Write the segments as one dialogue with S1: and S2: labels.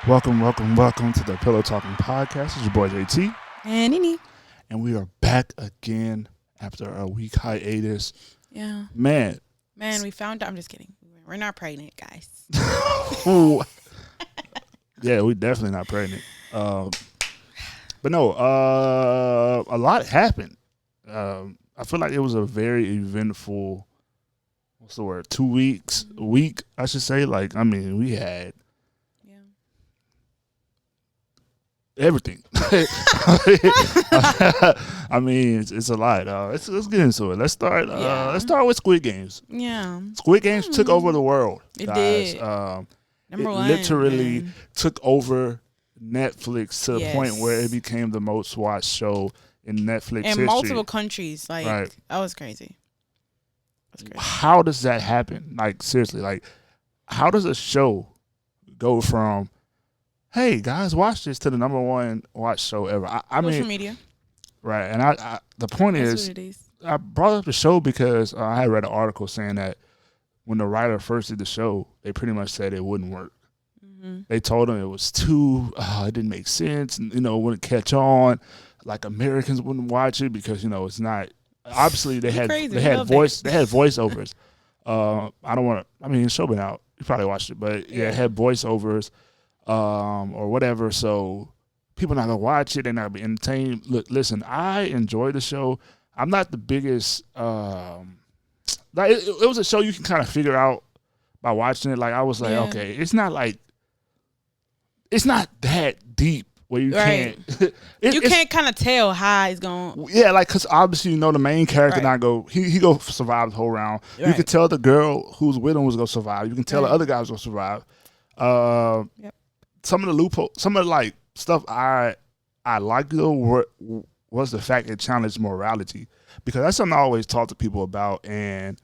S1: Welcome to the Pillow Talking Podcast. It's your boy JT.
S2: And Nini.
S1: And we are back again after a week hiatus.
S2: Yeah.
S1: Man,
S2: we found out. I'm just kidding. We're not pregnant, guys.
S1: Yeah, we definitely not pregnant. But no, a lot happened. I feel like it was a very eventful, 2 weeks, a week, I should say. We had everything. It's a lot. Let's get into it. Let's start. Let's start with Squid Games.
S2: Yeah.
S1: Squid Games took over the world.
S2: It
S1: guys.
S2: did.
S1: It
S2: One,
S1: literally
S2: man.
S1: took over Netflix to the
S2: Yes.
S1: point where it became the most watched show in Netflix history.
S2: In multiple countries. That was crazy.
S1: How does that happen? Seriously, how does a show go from, hey guys, watch this, to the number one watch show ever?
S2: Social media.
S1: Right. And I the point
S2: That's what it is.
S1: I brought up the show because I had read an article saying that when the writer first did the show, they pretty much said it wouldn't work.
S2: Mm-hmm.
S1: They told them it was it didn't make sense, and it wouldn't catch on. Americans wouldn't watch it because it's not. Obviously, they had voiceovers. I don't want to. The show been out. You probably watched it, but it had voiceovers, or whatever. So people not gonna watch it. They're not gonna be entertained. Look, listen. I enjoy the show. I'm not the biggest. It was a show you can kind of figure out by watching it. I was like, okay, it's not that deep where you can't.
S2: You can't kind of tell how it's going.
S1: Yeah, because obviously the main character not go. He go survive the whole round. Right. You can tell the girl who's with him was gonna survive. You can tell the other guy was gonna survive. Some of the loopholes, some of the stuff I like though was the fact it challenged morality, because that's something I always talk to people about, and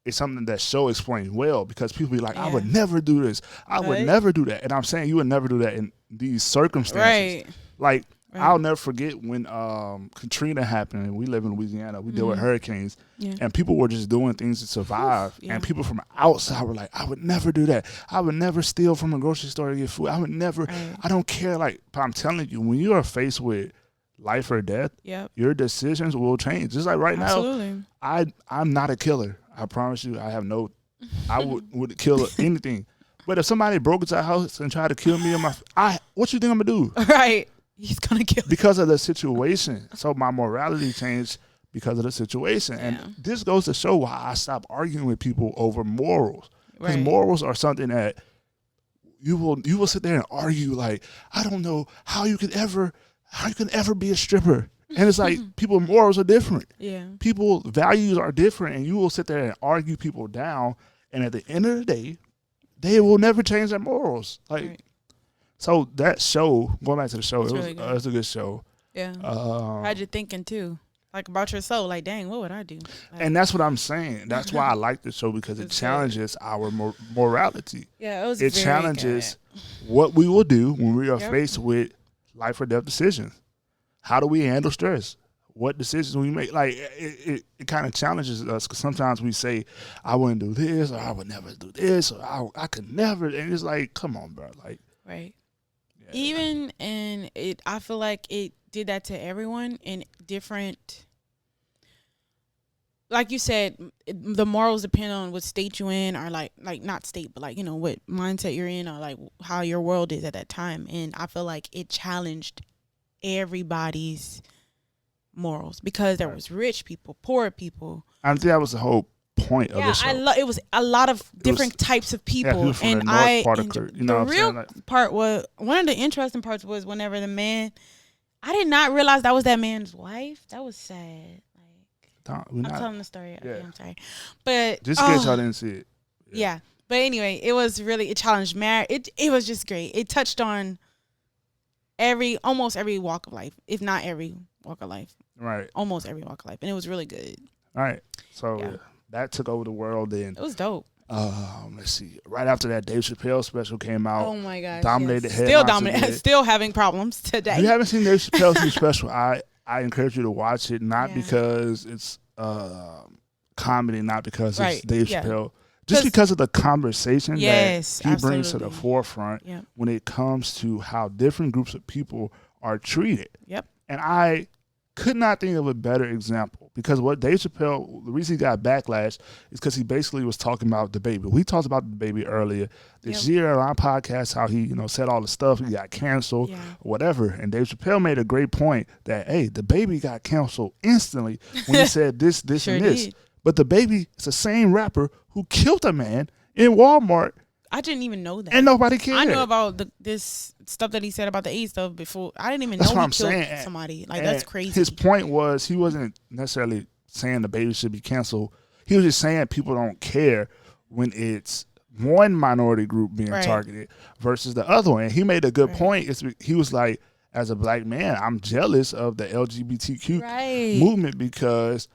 S1: it's something that show explains well, because people be like, I would never do this. I would never do that. And I'm saying you would never do that in these circumstances. Right. I'll never forget when Katrina happened, and we live in Louisiana. We deal with hurricanes, and people were just doing things to survive. And people from outside were like, I would never do that. I would never steal from a grocery store to get food. I would never. I don't care. But I'm telling you, when you are faced with life or death, your decisions will change. Just like right now, I'm not a killer. I promise you, I would kill anything. But if somebody broke into our house and tried to kill me, what you think I'm gonna do?
S2: Right, he's gonna kill me.
S1: Because of the situation. So my morality changed because of the situation, and this goes to show why I stopped arguing with people over morals. Because morals are something that you will sit there and argue. I don't know how you can ever be a stripper. And it's people morals are different. Yeah. People values are different, and you will sit there and argue people down, and at the end of the day, they will never change their morals. So that show, going back to the show, it was a good show.
S2: Yeah. How'd you thinking too? About your soul, dang, what would I do?
S1: And that's what I'm saying. That's why I like the show, because it challenges our morality.
S2: Yeah,
S1: it challenges what we will do when we are faced with life or death decisions. How do we handle stress? What decisions we make? It kind of challenges us, because sometimes we say, I wouldn't do this, or I would never do this, or I could never. And it's come on, bro.
S2: Right. Yeah. Even, and I feel like it did that to everyone in different, like you said, the morals depend on what state you're in, or not state, but what mindset you're in, or how your world is at that time. And I feel like it challenged everybody's morals, because there was rich people, poor people. I think
S1: that was the whole point of the show.
S2: It was a lot of different types of people,
S1: and
S2: the real part was, one of the interesting parts was whenever the man, I did not realize that was that man's wife. That was sad. I'm telling the story. Okay, I'm sorry, but
S1: just in case y'all didn't see it.
S2: Yeah, but anyway, it challenged marriage. It was just great. It touched on almost every walk of life, if not every walk of life.
S1: Right.
S2: Almost every walk of life. And it was really good.
S1: All right. So that took over the world then.
S2: It was dope.
S1: Let's see. Right after that, Dave Chappelle special came out.
S2: Oh my gosh.
S1: Dominated
S2: Still having problems today.
S1: If you haven't seen Dave Chappelle's special, I encourage you to watch it, not because it's comedy, not because it's Dave Chappelle. just because of the conversation
S2: yes,
S1: that he brings to the
S2: absolutely.
S1: forefront when it comes to how different groups of people are treated.
S2: Yep.
S1: And I could not think of a better example, because what Dave Chappelle, the reason he got backlash is because he basically was talking about the baby. We talked about the baby earlier this year on our podcast, how he, said all the stuff, he got canceled or whatever. And Dave Chappelle made a great point that, hey, the baby got canceled instantly when he said this,
S2: sure
S1: and this.
S2: Did.
S1: But the baby is the same rapper who killed a man in Walmart.
S2: I didn't even know that.
S1: And nobody cared.
S2: I knew about this stuff that he said about the AIDS stuff before. I didn't even know he killed somebody. Like, that's crazy.
S1: His point was, he wasn't necessarily saying the baby should be canceled. He was just saying people don't care when it's one minority group being targeted versus the other one. And he made a good point. He was like, as a black man, I'm jealous of the LGBTQ movement, because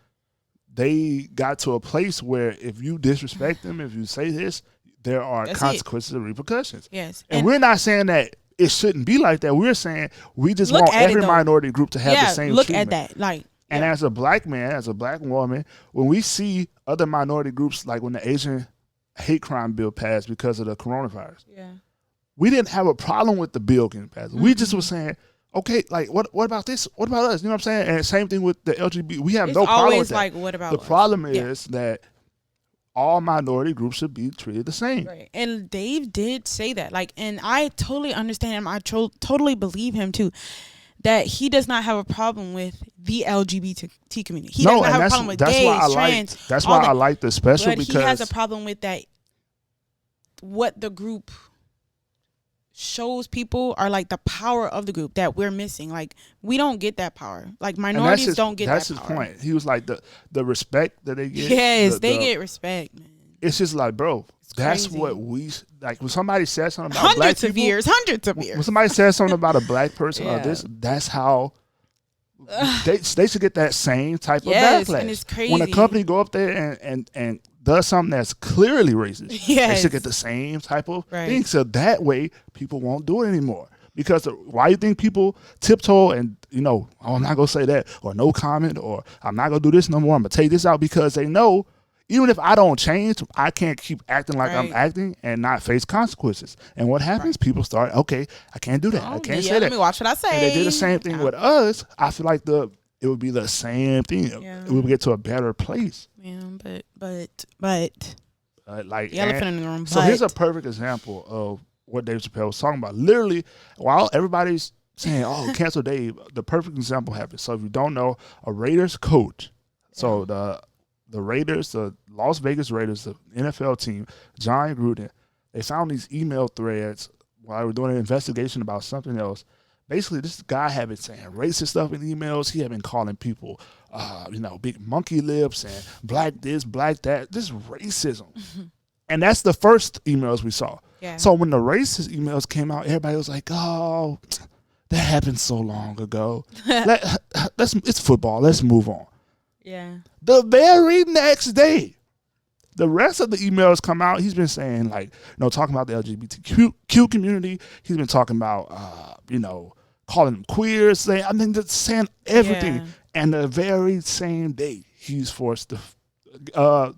S1: they got to a place where if you disrespect them, if you say this, there are consequences and repercussions.
S2: Yes.
S1: And we're not saying that it shouldn't be like that. We're saying we just want every minority group to have the same treatment.
S2: At that.
S1: And as a black man, as a black woman, when we see other minority groups, like when the Asian hate crime bill passed because of the coronavirus, we didn't have a problem with the bill getting passed. We just were saying, okay, like what about this? What about us? You know what I'm saying? And same thing with the LGBT. We have no problem with that.
S2: Like, what about
S1: the problem is that all minority groups should be treated the same.
S2: Right. And Dave did say that. Like, and I totally understand him. I totally believe him too, that he does not have a problem with the LGBT community. He does not have a problem with gays, trans.
S1: That's why I like the special, because
S2: he has a problem with that. What the group shows people are like the power of the group that we're missing. Like, we don't get that power. Like, minorities don't get that power. That's his point.
S1: He was like, the respect that they get.
S2: Yes, they get respect, man.
S1: It's just like, bro, that's what we like. When somebody says something about black people,
S2: hundreds of years.
S1: When somebody says something about a black person or this, that's how they should get that same type of backlash.
S2: And it's crazy.
S1: When a company go up there and does something that's clearly racist, they should get the same type of thing. So that way, people won't do it anymore. Because why you think people tiptoe and, oh, I'm not going to say that, or no comment, or I'm not going to do this no more, I'm going to take this out, because they know, even if I don't change, I can't keep acting like I'm acting and not face consequences. And what happens? People start, okay, I can't do that. I can't say that.
S2: Let me watch what I say.
S1: And they did the same thing with us. I feel like it would be the same thing.
S2: Yeah.
S1: We would get to a better place.
S2: Yeah, but
S1: like,
S2: the elephant in the room.
S1: So here's a perfect example of what Dave Chappelle was talking about. Literally, while everybody's saying, "Oh, cancel Dave," the perfect example happened. So if you don't know, a Raiders coach. So the Raiders, the Las Vegas Raiders, the NFL team, John Gruden, they found these email threads while they were doing an investigation about something else. Basically, this guy had been saying racist stuff in emails. He had been calling people, big monkey lips and black this, black that. This racism. And that's the first emails we saw. Yeah. So when the racist emails came out, everybody was like, oh, that happened so long ago. It's football. Let's move on.
S2: Yeah.
S1: The very next day, the rest of the emails come out. He's been saying, talking about the LGBTQ community. He's been talking about, calling them queers, just saying everything. Yeah. And the very same day, he's forced to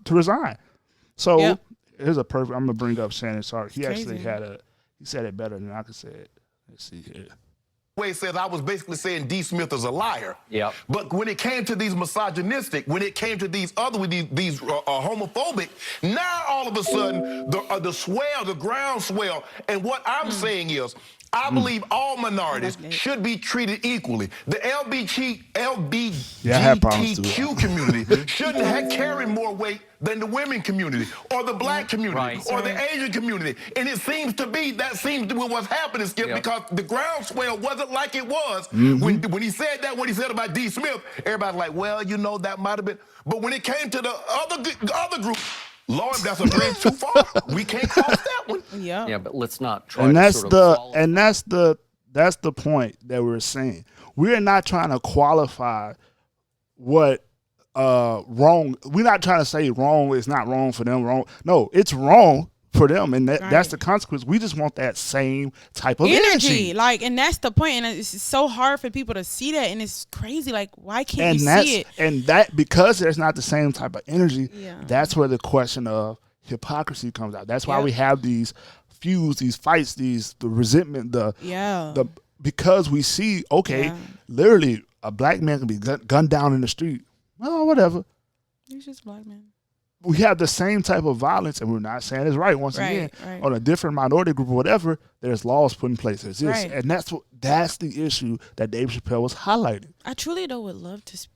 S1: resign. So here's a perfect. I'm gonna bring up Shannon Sharp. He actually he said it better than I could say it. Let's see here.
S3: Way says I was basically saying D. Smith is a liar.
S4: Yeah.
S3: But when it came to these misogynistic, when it came to these homophobic, now all of a sudden the groundswell, and what I'm saying is, I believe all minorities should be treated equally. The LGBTQ community shouldn't carry more weight than the women community or the black community or the Asian community. And it seems to be what's happening, Skip, because the groundswell wasn't like it was when he said that, when he said about D. Smith, everybody's like, well, that might have been. But when it came to the other group, Lord, that's a bridge too far. We can't cross that one.
S2: Yeah.
S4: Yeah, but let's not try
S1: and
S4: to
S1: that's
S4: sort of
S1: that's the point that we're saying. We're not trying to qualify what wrong. We're not trying to say wrong is not wrong for them. Wrong. No, it's wrong for them, and that's the consequence. We just want that same type of energy.
S2: And that's the point. And it's so hard for people to see that, and it's crazy. Like, why can't you see it?
S1: And that because there's not the same type of energy. Yeah. That's where the question of hypocrisy comes out. That's why we have these feuds, these fights, the resentment, the because we see, literally a black man can be gunned down in the street. Well, whatever.
S2: He's just a black man.
S1: We have the same type of violence, and we're not saying it's right. Once again, on a different minority group or whatever, there's laws put in place. There's this, and that's the issue that Dave Chappelle was highlighting.
S2: I truly though would love to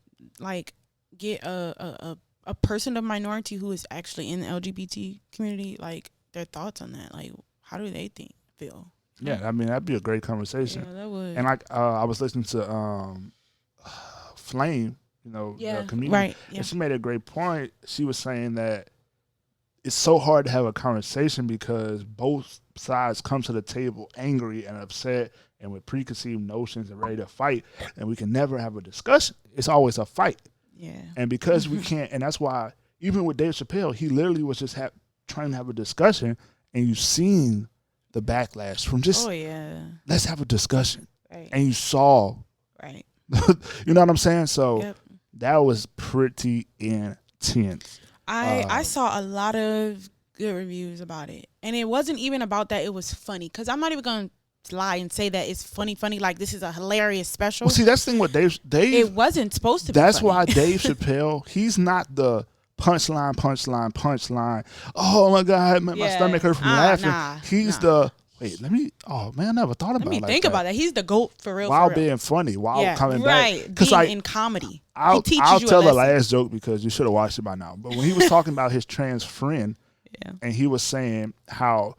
S2: get a person of minority who is actually in the LGBT community, like their thoughts on that. Like, how do they feel?
S1: Yeah, I mean that'd be a great conversation.
S2: Yeah, that would.
S1: And I was listening to Flame. The comedian. And she made a great point. She was saying that it's so hard to have a conversation because both sides come to the table angry and upset and with preconceived notions and ready to fight, and we can never have a discussion. It's always a fight.
S2: Yeah.
S1: And because we can't, and that's why even with Dave Chappelle, he literally was just trying to have a discussion, and you've seen the backlash from just, let's have a discussion.
S2: Right.
S1: And you saw,
S2: right.
S1: You know what I'm saying? So that was pretty intense.
S2: I saw a lot of good reviews about it. And it wasn't even about that it was funny. Because I'm not even going to lie and say that it's funny. Like, this is a hilarious special.
S1: Well, see, that's the thing with Dave.
S2: It wasn't supposed to be
S1: That's
S2: funny.
S1: why Dave Chappelle, he's not the punchline. Oh, my God, my stomach hurt from laughing. He's the... Wait, oh man, I never thought about it.
S2: Let me think about that. He's the GOAT for real.
S1: While being funny, coming back.
S2: Because in comedy.
S1: I'll tell the last joke because you should have watched it by now. But when he was talking about his trans friend, and he was saying how,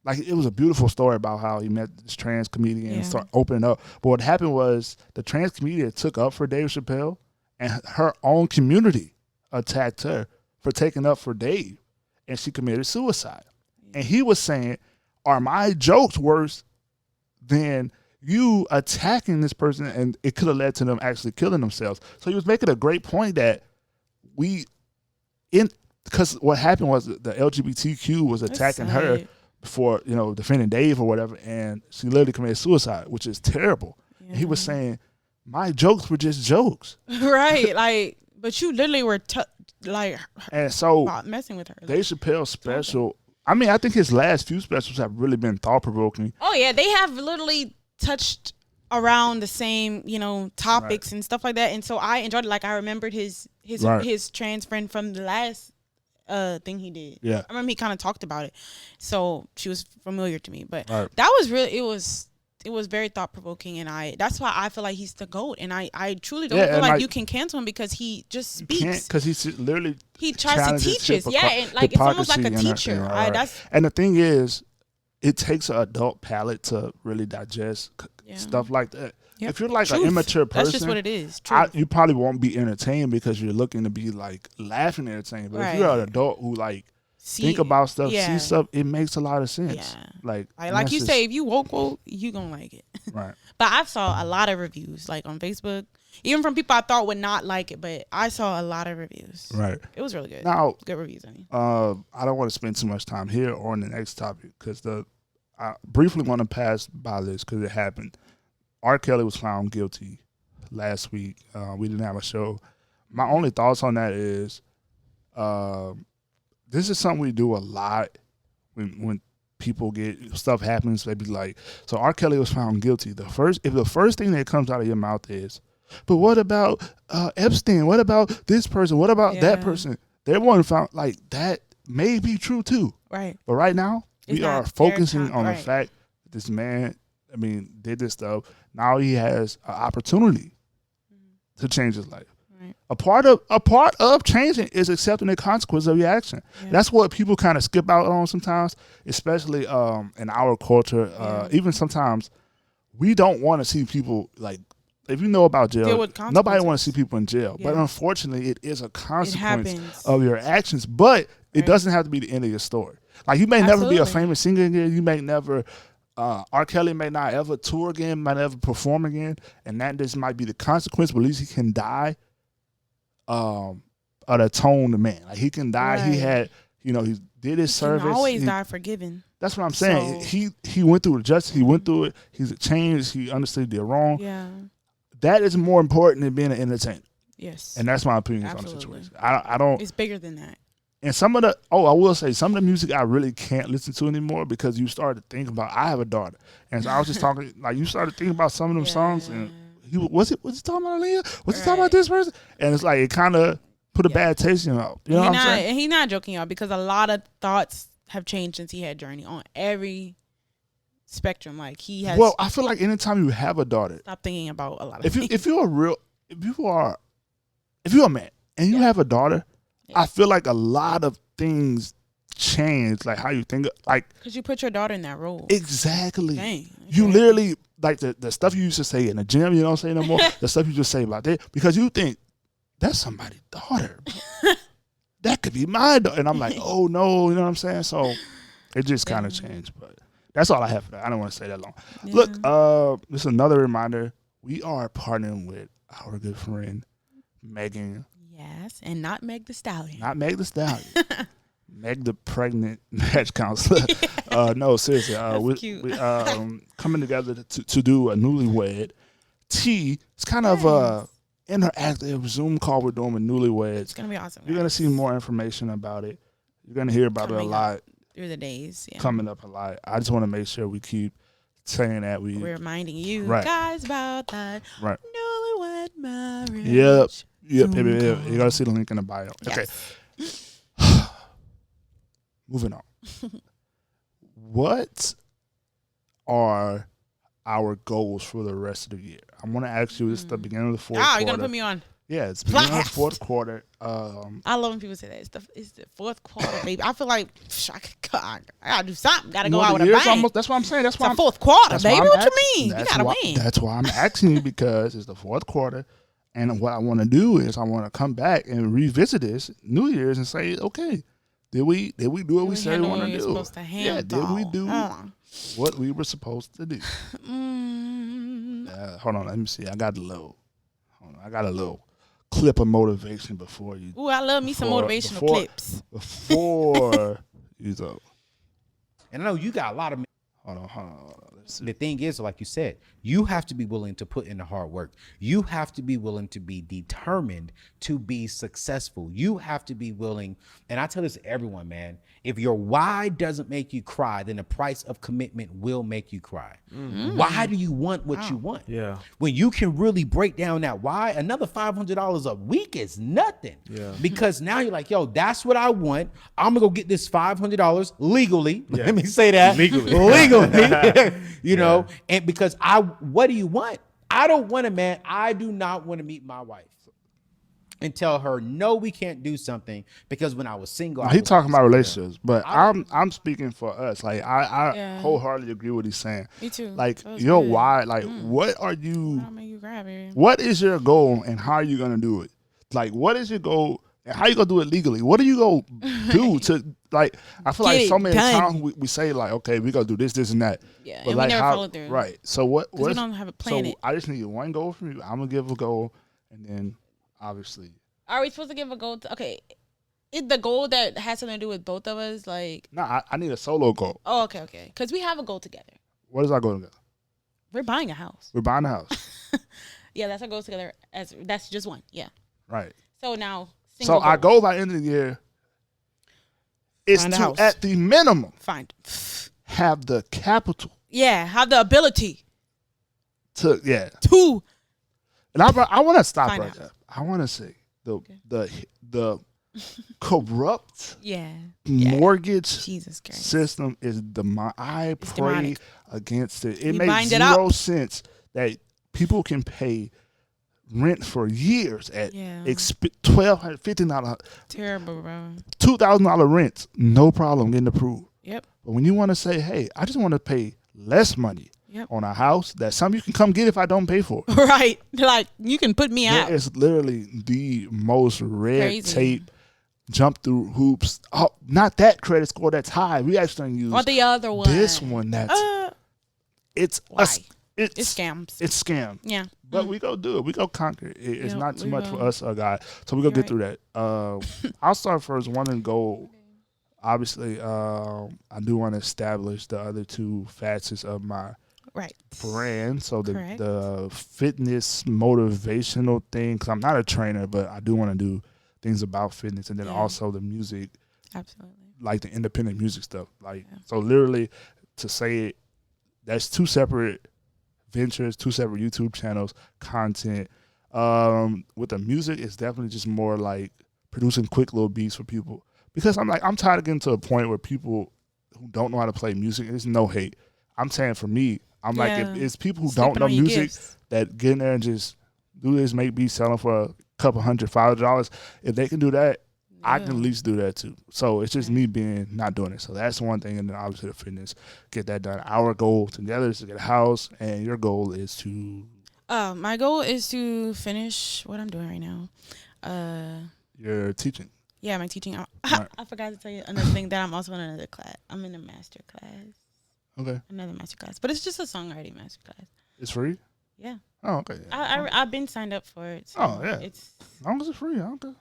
S1: like, it was a beautiful story about how he met this trans comedian and started opening up. But what happened was the trans comedian took up for Dave Chappelle, and her own community attacked her for taking up for Dave, and she committed suicide. And he was saying, are my jokes worse than you attacking this person, and it could have led to them actually killing themselves? So he was making a great point that because what happened was the LGBTQ was attacking her for defending Dave or whatever, and she literally committed suicide, which is terrible. Yeah. He was saying my jokes were just jokes,
S2: right? Like, but you literally were
S1: and so
S2: messing with her.
S1: Dave Chappelle's special. I mean, I think his last few specials have really been thought-provoking.
S2: Oh, yeah. They have literally touched around the same, topics and stuff like that. And so I enjoyed it. Like, I remembered his trans friend from the last thing he did.
S1: Yeah.
S2: I remember he kind of talked about it. So she was familiar to me. But that was really, it was very thought-provoking. And that's why I feel like he's the GOAT. And I truly don't feel like you can cancel him because he just speaks.
S1: Because he's literally...
S2: He tries to teach us. Yeah, and like it's almost like a teacher.
S1: And the thing is, it takes an adult palate to really digest stuff like that. Yep. If you're like an immature person,
S2: that's just what it is.
S1: You probably won't be entertained because you're looking to be like laughing and entertained. But if you're an adult who think about stuff, see stuff, it makes a lot of sense. Yeah.
S2: Like you say, if you woke, you gonna like it.
S1: Right.
S2: But I saw a lot of reviews like on Facebook, even from people I thought would not like it, but I saw a lot of reviews.
S1: Right.
S2: It was really good.
S1: Now,
S2: good reviews, I mean.
S1: I don't want to spend too much time here or on the next topic because I briefly want to pass by this because it happened. R. Kelly was found guilty last week. We didn't have a show. My only thoughts on that is this is something we do a lot when people stuff happens. They be like, so R. Kelly was found guilty. If the first thing that comes out of your mouth is, but what about Epstein? What about this person? What about that person? They weren't found. Like, that may be true too.
S2: Right.
S1: But right now, we are focusing on the fact that this man, did this stuff. Now he has an opportunity to change his life. Right. A part of changing is accepting the consequence of your action. Yeah. That's what people kind of skip out on sometimes, especially in our culture. Even sometimes we don't want to see people like. If you know about jail, nobody wants to see people in jail. Yeah. But unfortunately, it is a consequence of your actions. But it doesn't have to be the end of your story. Like, you may never be a famous singer again. You may never, R. Kelly may not ever tour again, might never perform again. And that just might be the consequence. But at least he can die an atoned man. Like, he can die. Right. He had, he did his service.
S2: He can always die forgiven.
S1: That's what I'm saying. So, he went through the justice. He went through it. He's changed. He understood the wrong.
S2: Yeah.
S1: That is more important than being an entertainer.
S2: Yes.
S1: And that's my opinion on the situation. I don't.
S2: It's bigger than that.
S1: And some of the I will say some of the music I really can't listen to anymore because you start to think about. I have a daughter, and so I was just talking like you started thinking about some of them songs, and was he talking about Aaliyah? Was he talking about this person? And it's like it kind of put a bad taste in your mouth. You know what I'm saying?
S2: And he's not joking, y'all, because a lot of thoughts have changed since he had Journey on every spectrum. Like he has.
S1: Well, I feel like anytime you have a daughter,
S2: stop thinking about a lot of things.
S1: If you're a man and you have a daughter. I feel like a lot of things change, like how you think, like
S2: because you put your daughter in that role.
S1: Exactly.
S2: Dang, okay.
S1: You literally like the stuff you used to say in the gym. You don't say no more. The stuff you just say about that because you think that's somebody's daughter. That could be my daughter, and I'm like, oh no, you know what I'm saying? So it just kind of changed, but that's all I have for that. I don't want to say that long. Yeah. Look, this is another reminder. We are partnering with our good friend Megan.
S2: Yes, and not Meg the Stallion.
S1: Not Meg the Stallion. Meg the pregnant marriage counselor. No, seriously. We coming together to do a newlywed tea. It's kind of interactive Zoom call we're doing with newlyweds.
S2: It's going to be awesome.
S1: You're going to see more information about it. You're going to hear about it a lot.
S2: Through the days. Yeah.
S1: Coming up a lot. I just want to make sure we keep saying that. We're
S2: reminding you guys about that newlywed marriage.
S1: Yep. Yep, you're going to see the link in the bio. Yes. Okay. Moving on. What are our goals for the rest of the year? I'm going to ask you, this at the beginning of the fourth quarter.
S2: You're going to put me on.
S1: Yeah, it's the beginning of the fourth quarter.
S2: I love when people say that. It's the fourth quarter, baby. I feel like I got to do something. Got to go out with a bang.
S1: That's what I'm saying. That's why
S2: it's the fourth quarter, baby. What you mean? You got to win.
S1: That's why I'm asking you because it's the fourth quarter. And what I want to do is I want to come back and revisit this New Year's and say, okay, did we do what we said we want to do? Did we do what we were supposed to do? Hold on, let me see. I got a little clip of motivation before you.
S2: Ooh, I love me some motivational clips.
S1: Before you go.
S4: And I know you got a lot of.
S1: Hold on.
S4: The thing is, like you said, you have to be willing to put in the hard work. You have to be willing to be determined to be successful. You have to be willing. And I tell this to everyone, man, if your why doesn't make you cry, then the price of commitment will make you cry. Mm-hmm. Why do you want what you want? Yeah. When you can really break down that why, another $500 a week is nothing. Yeah. Because now you're like, yo, that's what I want. I'm going to go get this $500 legally. Yeah. Let me say that. Legally. You know, and because what do you want? I don't want I do not want to meet my wife and tell her, no, we can't do something because when I was single,
S1: He's talking about relationships, but I'm speaking for us. Like I wholeheartedly agree with what he's saying.
S2: Me too.
S1: Like, you know why? Like, what are you, what is your goal and how are you going to do it? Like, what is your goal? How you gonna do it legally? What are you gonna do to like? I feel like so many times we say like, okay, we gonna do this, this, and that.
S2: Yeah,
S1: but
S2: and
S1: like
S2: we never follow through.
S1: Right. So what?
S2: We don't have a plan.
S1: So I just need one goal from you. I'm gonna give a goal, and then obviously.
S2: Are we supposed to give a goal? Okay, is the goal that has something to do with both of us? Like,
S1: no, I need a solo goal.
S2: Oh, okay. Because we have a goal together.
S1: What is our goal together?
S2: We're buying a house.
S1: We're buying a house.
S2: Yeah, that's our goal together. That's just one. Yeah.
S1: Right.
S2: So now.
S1: So our goal by the end of the year is to, at the minimum, have the capital.
S2: Yeah, have the ability.
S1: To. And I want to stop right there. I want to say the corrupt mortgage system is demonic. I pray against it. It makes zero sense that people can pay rent for years at $1,200, $1,500.
S2: Terrible, bro.
S1: $2,000 rents, no problem getting approved.
S2: Yep.
S1: But when you want to say, hey, I just want to pay less money on a house that some you can come get if I don't pay for it.
S2: Right. Like, you can put me out.
S1: It's literally the most red tape, jump through hoops. Oh, not that credit score that's high. We actually use
S2: or the other one.
S1: This one that's it's
S2: scams.
S1: It's scam.
S2: Yeah.
S1: But we go do it. We go conquer it. It's not too much for us, guys. So we go get through that. I'll start first. One and go. Obviously, I do want to establish the other two facets of my brand. So the fitness motivational thing, because I'm not a trainer, but I do want to do things about fitness, and then also the music
S2: Absolutely.
S1: like the independent music stuff. Like, so literally to say it, that's two separate ventures, two separate YouTube channels, content. With the music, it's definitely just more like producing quick little beats for people. Because I'm tired of getting to a point where people who don't know how to play music, there's no hate. I'm saying for me, I'm like, if it's people who don't know music that get in there and just do this, make beats, selling for a couple $100, if they can do that, I can at least do that too. So it's just me not doing it. So that's one thing. And then obviously the fitness, get that done. Our goal together is to get a house, and your goal is to?
S2: My goal is to finish what I'm doing right now.
S1: You're teaching.
S2: Yeah, my teaching. I forgot to tell you another thing, that I'm also in another class. I'm in a master class.
S1: Okay.
S2: Another master class. But it's just a songwriting master class.
S1: It's free?
S2: Yeah.
S1: Oh, okay.
S2: I've been signed up for it. So
S1: yeah. As long as it's free, okay.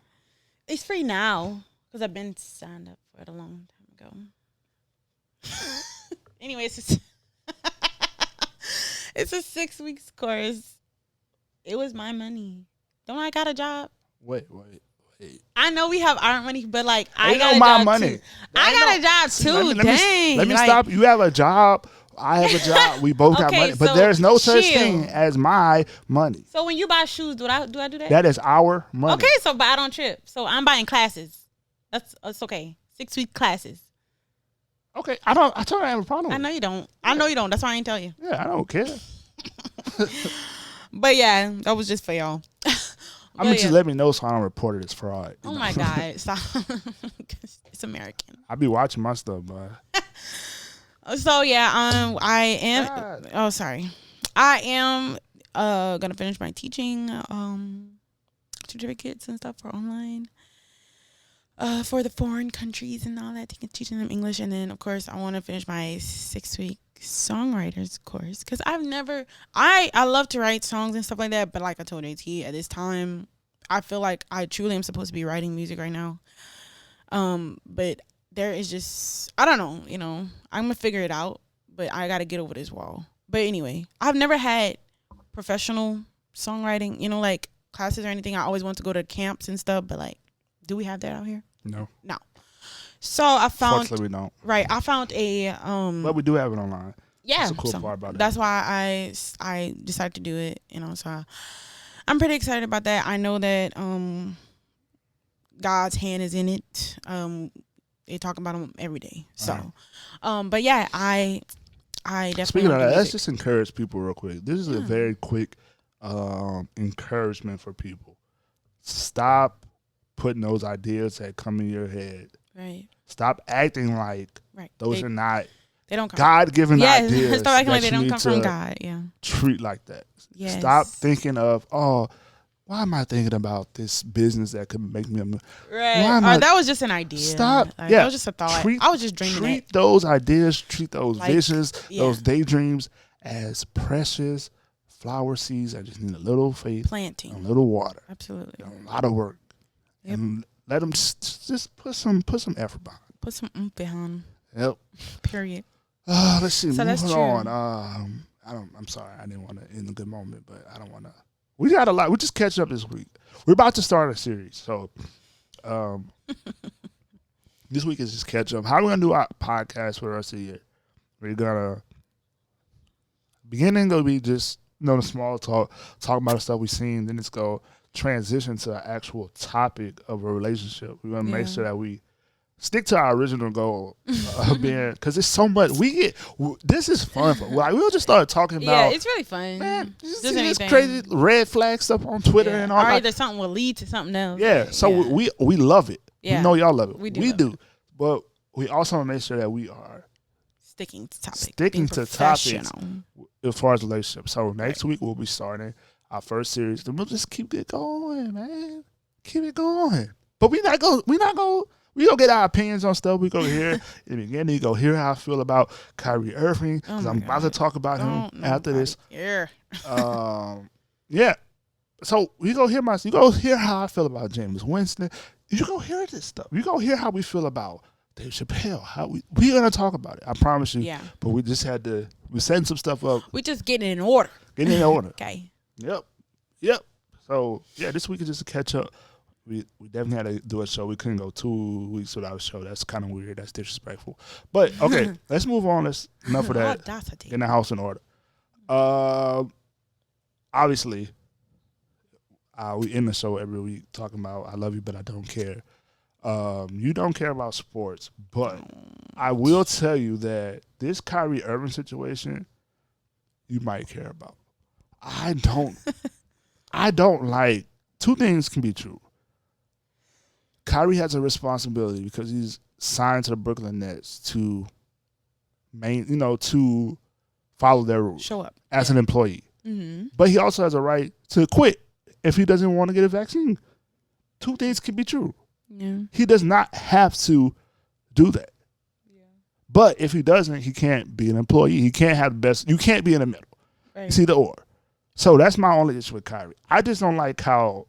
S2: It's free now because I've been signed up for it a long time ago. Anyways, it's a 6 weeks course. It was my money. Don't I got a job?
S1: Wait.
S2: I know we have our money, but like
S1: I got my money.
S2: Too. I got a job too.
S1: Let me stop. You have a job. I have a job. We both got money, but there's no such thing as my money.
S2: So when you buy shoes, do I do that?
S1: That is our money.
S2: Okay, so but I don't trip. So I'm buying classes. That's okay. 6 week classes.
S1: Okay, I told you I have a problem.
S2: I know you don't. I know you don't. That's why I ain't tell you.
S1: Yeah, I don't care.
S2: But yeah, that was just for y'all.
S1: I'm gonna just let me know so I don't report it as fraud.
S2: Oh my God, stop! It's American.
S1: I be watching my stuff, but.
S2: So yeah, I am. Oh, sorry. I am gonna finish my teaching certificates and stuff for online. For the foreign countries and all that, teaching them English, and then of course I want to finish my 6 week songwriters course because I love to write songs and stuff like that, but like I told AT, at this time I feel like I truly am supposed to be writing music right now. But there is just, I don't know, I'm going to figure it out, but I got to get over this wall. But anyway, I've never had professional songwriting, like classes or anything. I always want to go to camps and stuff, but like, do we have that out here?
S1: No.
S2: So I found.
S1: Fortunately, we don't.
S2: Right. I found a.
S1: But we do have it online.
S2: Yeah.
S1: That's the cool part about it.
S2: That's why I decided to do it, so I'm pretty excited about that. I know that God's hand is in it. They talk about him every day. So, but yeah, I definitely.
S1: Speaking of that, let's just encourage people real quick. This is a very quick encouragement for people. Stop putting those ideas that come in your head.
S2: Right.
S1: Stop acting like those are not.
S2: They don't come
S1: God-given ideas.
S2: Stop acting like they don't come from God. Yeah.
S1: Treat like that.
S2: Yes.
S1: Stop thinking of, why am I thinking about this business that could make me
S2: right? That was just an idea.
S1: Stop.
S2: That was just a thought. I was just dreaming.
S1: Treat those ideas, treat those visions, those daydreams as precious flower seeds that just need a little faith,
S2: planting,
S1: a little water,
S2: absolutely,
S1: a lot of work, and let them just put some effort behind.
S2: Put some oomph behind.
S1: Yep.
S2: Period.
S1: Let's see.
S2: So
S1: moving on. I'm sorry. I didn't want to end a good moment, but I don't want to. We got a lot. We just catch up this week. We're about to start a series, so this week is just catch up. How are we gonna do our podcast for the rest of the year? We're gonna beginning gonna be just the small talk about the stuff we've seen. Then it's gonna transition to an actual topic of a relationship. We're gonna make sure that we stick to our original goal of being, because it's so much this is fun for, like, we'll just start talking about,
S2: it's really fun,
S1: man, just this crazy red flag stuff on Twitter and all that.
S2: Or either something will lead to something else.
S1: We love it. We know y'all love it. We do. But we also want to make sure that we are
S2: sticking to
S1: topics as far as relationships. So next week we'll be starting our first series. Then we'll just keep it going, man. Keep it going. But we gonna get our opinions on stuff. We go hear in the beginning. You go hear how I feel about Kyrie Irving, because I'm about to talk about him after this.
S2: Yeah.
S1: Yeah. So you go hear how I feel about James Winston. You go hear this stuff. You go hear how we feel about Dave Chappelle. We're gonna talk about it. I promise you.
S2: Yeah.
S1: But we just we're setting some stuff up.
S2: We just getting in order.
S1: Getting in order.
S2: Okay.
S1: Yep. So yeah, this week is just a catch up. we definitely had to do a show. We couldn't go 2 weeks without a show. That's kind of weird. That's disrespectful. But okay, let's move on. That's enough of that. Getting the house in order. Obviously, we end the show every week talking about I love you, but I don't care. You don't care about sports, but I will tell you that this Kyrie Irving situation, you might care about. I don't. I don't like. Two things can be true. Kyrie has a responsibility because he's signed to the Brooklyn Nets to to follow their rules.
S2: Show up
S1: as an employee.
S2: Mm-hmm.
S1: But he also has a right to quit if he doesn't want to get a vaccine. Two things can be true.
S2: Yeah.
S1: He does not have to do that. Yeah. But if he doesn't, he can't be an employee. He can't have the best. You can't be in the middle.
S2: Right.
S1: It's either or. So that's my only issue with Kyrie. I just don't like how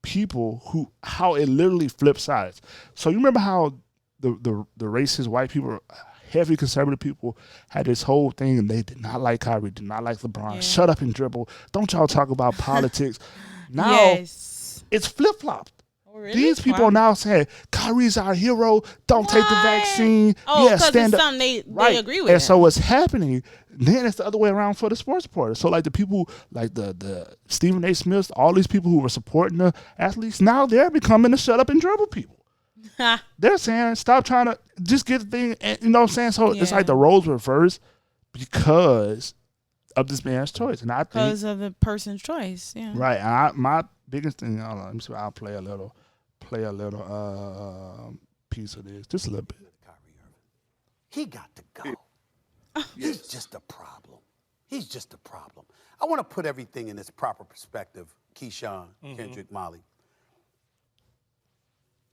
S1: it literally flips sides. So you remember how the racist white people, heavy conservative people had this whole thing and they did not like Kyrie, did not like LeBron. Yeah. Shut up and dribble. Don't y'all talk about politics. Now it's flip-flopped. Oh, really? These people are now saying, Kyrie's our hero. Don't take the vaccine.
S2: Oh, because it's something they agree with.
S1: And so what's happening, then it's the other way around for the sports reporters. So like the people, like the Stephen A. Smiths, all these people who were supporting the athletes, now they're becoming the shut up and dribble people. They're saying, stop trying to just get the thing. And, you know what I'm saying? So it's like the roles reversed because of this man's choice. And I think
S2: because of the person's choice. Yeah.
S1: Right. And my biggest thing, let me see, I'll play a little piece of this, just a little bit.
S5: Kyrie Irving. He got to go. He's just a problem. He's just a problem. I want to put everything in its proper perspective, Keyshawn, Kendrick, Molly.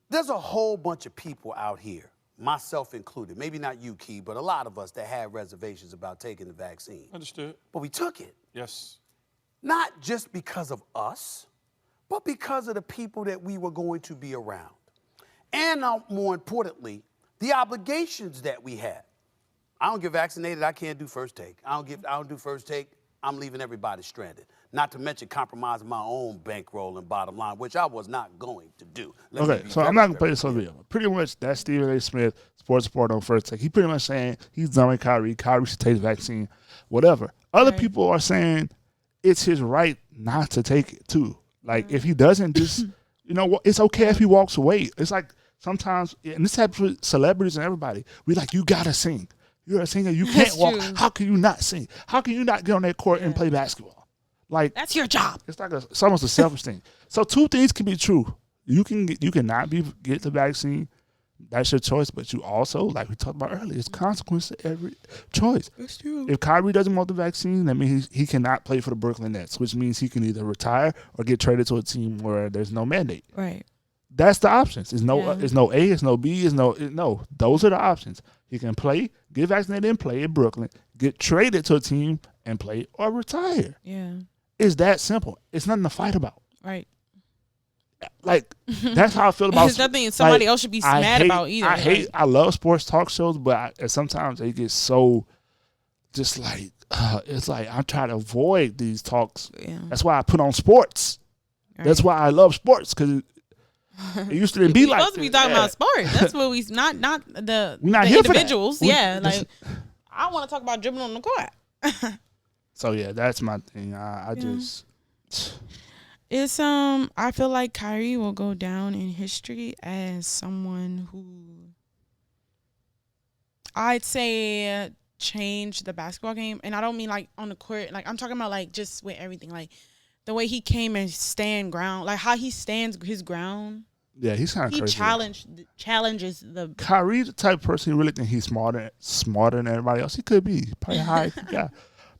S5: There's a whole bunch of people out here, myself included, maybe not you, Key, but a lot of us that had reservations about taking the vaccine.
S6: Understood.
S5: But we took it.
S6: Yes.
S5: Not just because of us, but because of the people that we were going to be around. And more importantly, the obligations that we had. I don't get vaccinated, I can't do first take. I don't do first take, I'm leaving everybody stranded. Not to mention compromising my own bankroll and bottom line, which I was not going to do.
S1: Okay, so I'm not going to play this on video. Pretty much that's Stephen A. Smith, sports report on first take. He pretty much saying he's done with Kyrie. Kyrie should take the vaccine, whatever. Other people are saying it's his right not to take it too. Like if he doesn't just, it's okay if he walks away. It's like sometimes, and this happens with celebrities and everybody, we like, you got to sing. You're a singer. You can't walk. True. How can you not sing? How can you not get on that court and play basketball? Like
S2: that's your job.
S1: It's like it's almost a selfish thing. So two things can be true. You cannot get the vaccine. That's your choice. But you also, like we talked about earlier, it's consequence to every choice.
S2: That's true.
S1: If Kyrie doesn't want the vaccine, that means he cannot play for the Brooklyn Nets, which means he can either retire or get traded to a team where there's no mandate.
S2: Right.
S1: That's the options. It's no A, it's no B, no. Those are the options. He can play, get vaccinated and play in Brooklyn, get traded to a team and play, or retire.
S2: Yeah.
S1: It's that simple. It's nothing to fight about.
S2: Right.
S1: Like, that's how I feel about
S2: sports. There's nothing somebody else should be mad about either.
S1: I love sports talk shows, but sometimes they get so just like, it's like I'm trying to avoid these talks. Yeah. That's why I put on sports. Right. That's why I love sports, because it used to be like
S2: supposed to be talking about sports. That's what we're not the individuals. Like I want to talk about dribbling on the court.
S1: So yeah, that's my thing. I just
S2: it's I feel like Kyrie will go down in history as someone who I'd say changed the basketball game, and I don't mean like on the court. Like I'm talking about like just with everything, like the way he came and stand ground, like how he stands his ground.
S1: Yeah, he's kind of crazy.
S2: He challenges the
S1: Kyrie, the type of person who really think he's smarter than everybody else. He could be probably high, yeah.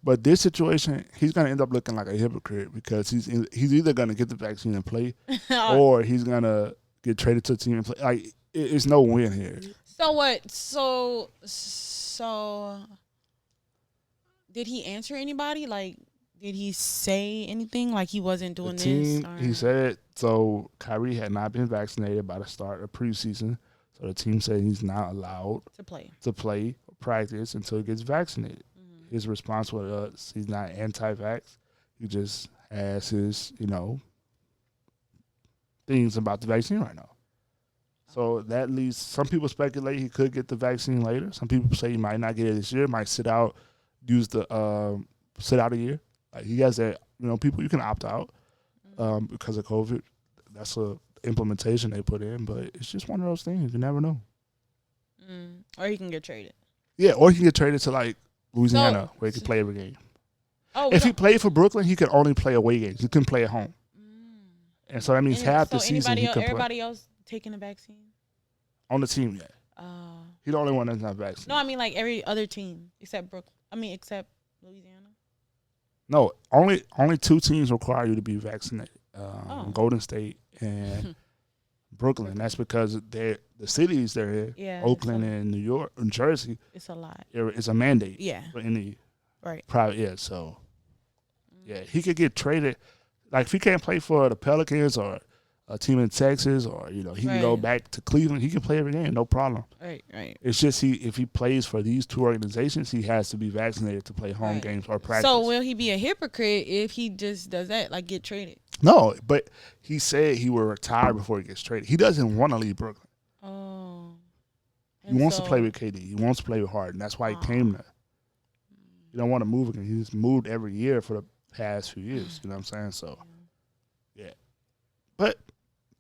S1: But this situation, he's gonna end up looking like a hypocrite because he's either gonna get the vaccine and play, or he's gonna get traded to a team and play. Like it's no win here.
S2: So what? So did he answer anybody? Like, did he say anything? Like he wasn't doing
S1: the team,
S2: this? Or?
S1: He said so. Kyrie had not been vaccinated by the start of preseason, so the team said he's not allowed
S2: to play
S1: or practice until he gets vaccinated. Mm-hmm. His response was he's not anti-vax. He just has his, thing things about the vaccine right now. So that leads some people speculate he could get the vaccine later. Some people say he might not get it this year. Might sit out, sit out a year. Like he has that. People you can opt out because of COVID. That's a implementation they put in, but it's just one of those things. You never know.
S2: Or he can get traded.
S1: Yeah, or he can get traded to like Louisiana, where he can play every game. If he played for Brooklyn, he could only play away games. He couldn't play at home. And so that means half the season he could play.
S2: Everybody else taking the vaccine?
S1: On the team, yeah. He's the only one that's not vaccinated.
S2: No, I mean like every other team except Brooklyn. Except Louisiana.
S1: No, only 2 teams require you to be vaccinated. Golden State and Brooklyn. That's because the cities they're in, Oakland and New York and Jersey.
S2: It's a lot.
S1: It's a mandate.
S2: Yeah.
S1: In the
S2: private.
S1: Yeah. So he could get traded. Like if he can't play for the Pelicans or a team in Texas, or he can go back to Cleveland. He can play every game, no problem.
S2: Right.
S1: It's just if he plays for these 2 organizations, he has to be vaccinated to play home games or practice.
S2: So will he be a hypocrite if he just does that, like get traded?
S1: No, but he said he will retire before he gets traded. He doesn't want to leave Brooklyn. He wants to play with KD. He wants to play with Harden. That's why he came there. He don't want to move again. He's moved every year for the past few years. You know what I'm saying? So, yeah. But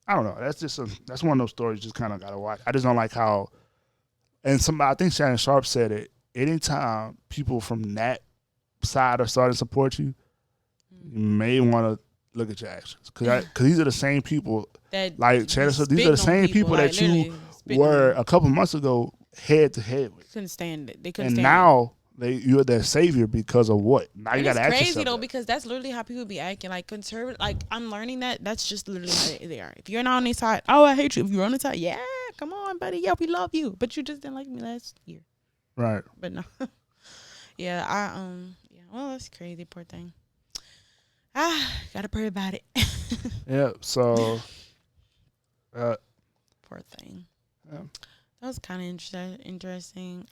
S1: I don't know. That's one of those stories you just kind of got to watch. I just don't like how, and I think Shannon Sharp said it, anytime people from that side are starting to support you, you may want to look at your actions. Because these are the same people,
S2: that
S1: like Shannon Sharp, these are the same people that you were a couple months ago head to head with.
S2: Couldn't stand it. They
S1: And
S2: couldn't stand
S1: now you're their savior because of what? Now you got to ask yourself.
S2: It's crazy though, because that's literally how people be acting. Like conservative, like I'm learning that's just literally how they are. If you're not on their side, I hate you. If you're on the side, yeah, come on, buddy, yeah, we love you, but you just didn't like me last year,
S1: right?
S2: But no, well, that's crazy, poor thing. Gotta pray about it.
S1: Yeah. So,
S2: poor thing.
S1: Yeah.
S2: That was kind of interesting.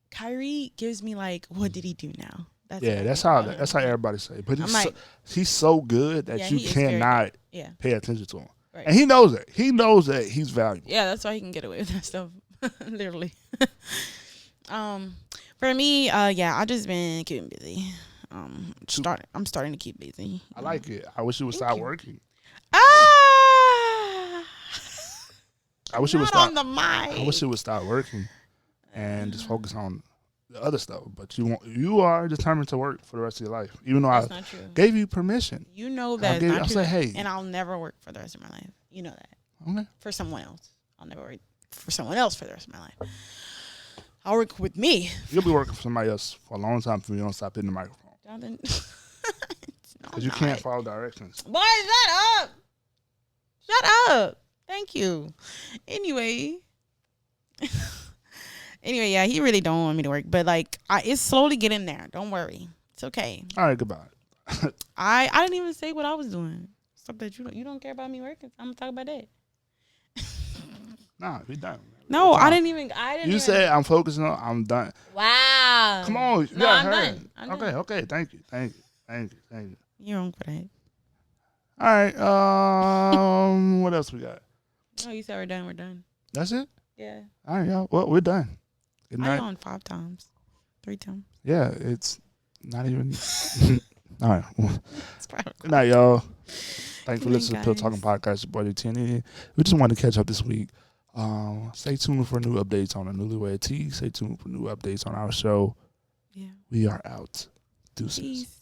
S2: Kyrie gives me like, what did he do now?
S1: That's how everybody say. But he's so good that you cannot pay attention to him. Right. And he knows it. He knows that he's valuable.
S2: Yeah, that's why he can get away with that stuff. Literally. For me, I just been keeping busy. I'm starting to keep busy.
S1: I like it. I wish it would stop working. I wish it would stop. I wish it would stop working and just focus on the other stuff. But you are determined to work for the rest of your life, even though I gave you permission.
S2: You know that.
S1: I say, hey,
S2: and I'll never work for the rest of my life. You know that.
S1: Okay.
S2: For someone else, I'll never work for someone else for the rest of my life. I'll work with me.
S1: You'll be working for somebody else for a long time if you don't stop hitting the microphone. Because you can't follow directions.
S2: Boy, shut up. Shut up. Thank you. Anyway, yeah, he really don't want me to work, but like, it's slowly getting there. Don't worry, it's okay.
S1: All right, goodbye.
S2: I didn't even say what I was doing. Stuff that you don't care about me working. I'm gonna talk about that.
S1: Nah, we done.
S2: No, I didn't even.
S1: You said I'm focusing on. I'm done.
S2: Wow.
S1: Come on.
S2: No, I'm done.
S1: Okay. Thank you.
S2: You're wrong for that.
S1: All right. What else we got?
S2: No, you said we're done. We're done.
S1: That's it?
S2: Yeah.
S1: All right, y'all. Well, we're done. Good night.
S2: I'm on 5 times. 3 times.
S1: Yeah, it's not even. All right. Good night, y'all. Thanks for listening to Pill Talking Podcast. Your boy, NewlyWedTea. We just wanted to catch up this week. Stay tuned for new updates on the NewlyWedTea. Stay tuned for new updates on our show.
S2: Yeah.
S1: We are out. Deuces.
S2: Peace.